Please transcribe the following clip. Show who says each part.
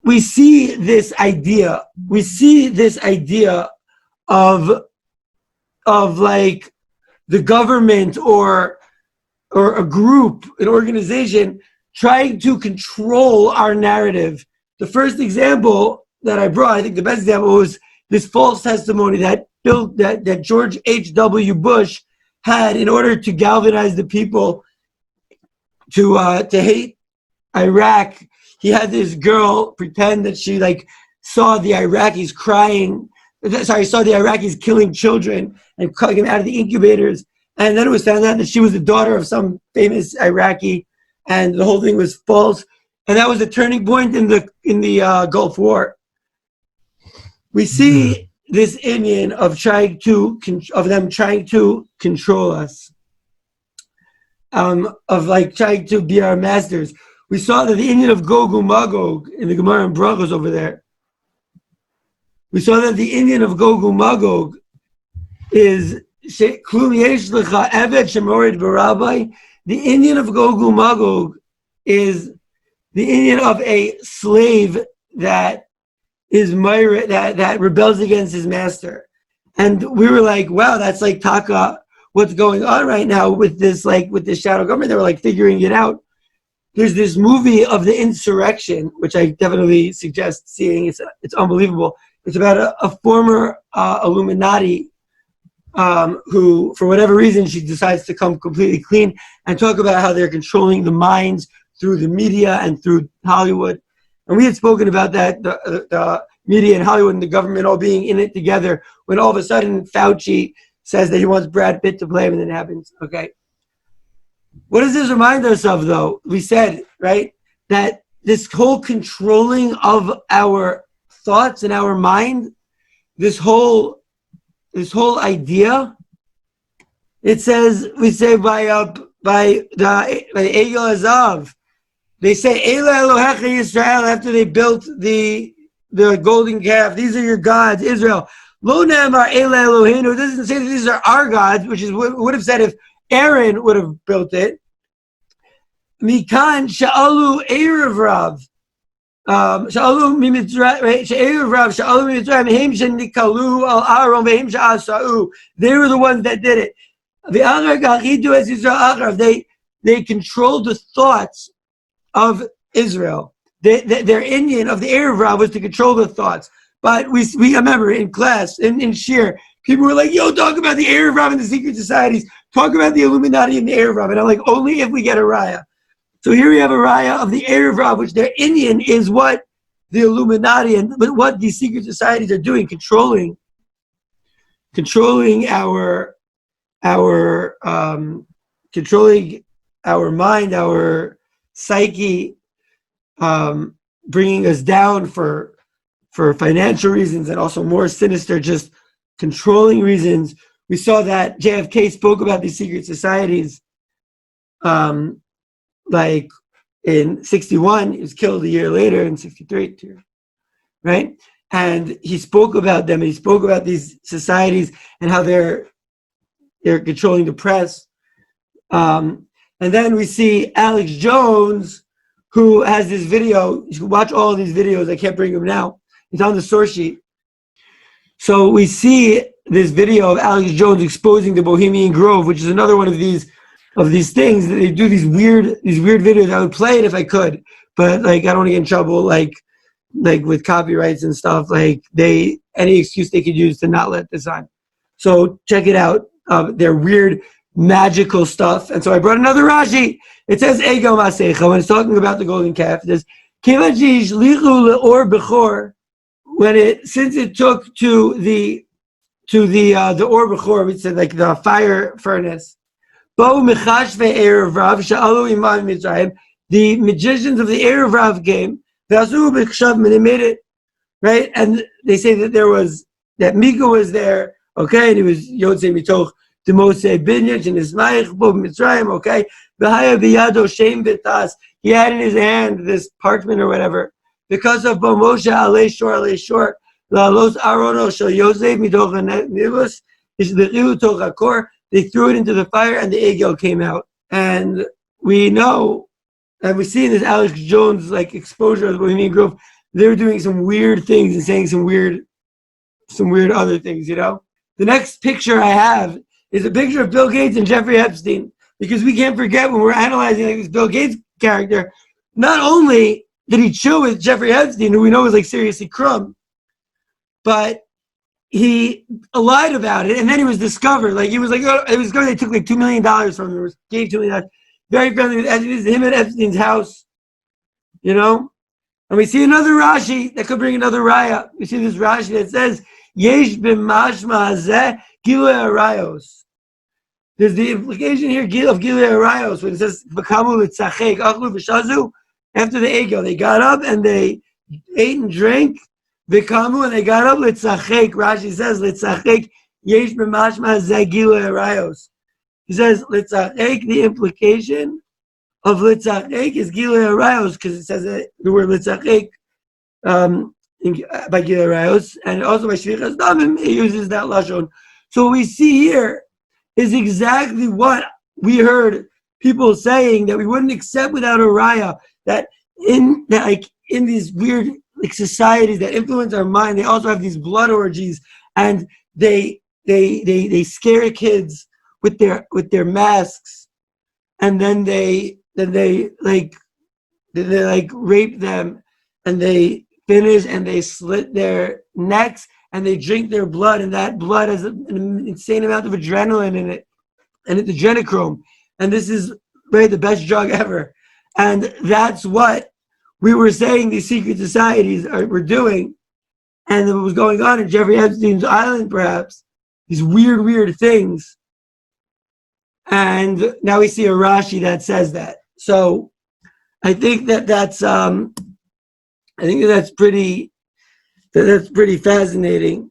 Speaker 1: we see this idea. We see this idea of like the government or a group, an organization, trying to control our narrative. The first example that I brought, I think the best example, was this false testimony that George H.W. Bush had in order to galvanize the people to hate Iraq. He had this girl pretend that she saw the Iraqis saw the Iraqis killing children and cutting them out of the incubators. And then it was found out that she was the daughter of some famous Iraqi, and the whole thing was false. And that was a turning point in the Gulf War. We see this Indian of them trying to control us, of trying to be our masters. We saw that the Indian of Gog and Magog in the Gemara and Brachos over there. We saw that the Indian of Gog and Magog is the Indian of Gog and Magog is the Indian of a slave that is that rebels against his master. And we were like, wow, that's like Taka, what's going on right now with this shadow government. They were figuring it out. There's this movie of the insurrection, which I definitely suggest seeing. It's unbelievable. It's about a former Illuminati who, for whatever reason, she decides to come completely clean and talk about how they're controlling the minds through the media and through Hollywood. And we had spoken about that, the media and Hollywood and the government all being in it together, when all of a sudden Fauci says that he wants Brad Pitt to play him, and it happens. Okay. What does this remind us of, though? We said, right, that this whole controlling of our thoughts and our mind, this whole idea, it says, we say by Egel Azav, they say Ela Elohecha Yisrael after they built the golden calf. These are your gods, Israel. Lo Ne'amar Ela Eloheinu. It doesn't say that these are our gods, which is what would have said if Aaron would have built it. Mikan Sha'alu Erev Rav. Sha'alu Mimitzrayim, right? She'erev Rav, Sha'alu Mimitzrayim, Heim She'nikalu Al Aaron, Ve'im Sha'asa'u. They were the ones that did it. Ve'achar Gachidu Es Yisrael Achrav. They controlled the thoughts of Israel. Their Indian of the Erev Rav was to control the thoughts. But we remember in class, in Shir, people were like, yo, talk about the Erev Rav and the secret societies. Talk about the Illuminati and the Erev Rav. And I'm like, only if we get a raya. So here we have a raya of the Erev Rav, which their Indian is what the Illuminati and what these secret societies are doing, controlling our mind, our psyche, bringing us down for financial reasons, and also more sinister, just controlling reasons. We saw that JFK spoke about these secret societies, in 61, he was killed a year later in 63, right? And he spoke about them, and he spoke about these societies and how they're controlling the press. And then we see Alex Jones, who has this video. You can watch all of these videos. I can't bring them now. It's on the source sheet. So we see this video of Alex Jones exposing the Bohemian Grove, which is another one of these things that they do, these weird videos. I would play it if I could, but I don't want to get in trouble, like with copyrights and stuff. Any excuse they could use to not let this on. So check it out. They're weird, magical stuff. And so I brought another Rashi. It says Ego Masecha when it's talking about the golden calf. It says since it took to the Or Bechor, we said the fire furnace. The magicians of the Erev Rav came, and they made it, right? And they say that Mika was there, okay, and he was Yotzei Mitoch the Moshe Binyach and Ismaich Bob Mitzrayim, okay? He had in his hand this parchment or whatever. Because of Moshe Alei Shor, Lalos Arono Shel Yosef Mitoch Nivus, Ishlechiu Toch they threw it into the fire, and the egel came out. And we know, and we see in this Alex Jones exposure of the Bohemian Grove, they were doing some weird things and saying some weird other things, you know? The next picture I have is a picture of Bill Gates and Jeffrey Epstein, because we can't forget when we're analyzing like, this Bill Gates character, not only did he chill with Jeffrey Epstein, who we know is like seriously crumb, but he lied about it, and then he was discovered. Like he was like, oh, it was good. They took like $2 million from him. Gave $2 million. Very friendly with Epstein. Him at Epstein's house, you know. And we see another Rashi that could bring another raya. We see this Rashi that says, "Yesh b'mashma hazeh gilui arayos." There's the implication here of gilui arayos when it says "V'kamu l'tzachek achlu v'shazu." After the ego, they got up and they ate and drank. V'kamu, and they got up, litzachek. Rashi says, litzachek, yesh b'mashma hazeh gilui arayos. He says, litzachek, the implication of litzachek is gilui arayos, because it says the word litzachek by gilui arayos, and also by shvichas damim, it uses that lashon. So what we see here is exactly what we heard people saying, that we wouldn't accept without a raya, that in these weird like societies that influence our mind, they also have these blood orgies, and they scare kids with their masks, and then they rape them, and they finish and they slit their necks and they drink their blood, and that blood has an insane amount of adrenaline in it, and it's adrenochrome, and this is the best drug ever, and that's what we were saying these secret societies were doing, and what was going on in Jeffrey Epstein's island, perhaps, these weird things. And now we see a Rashi that says that. So I think that's pretty fascinating.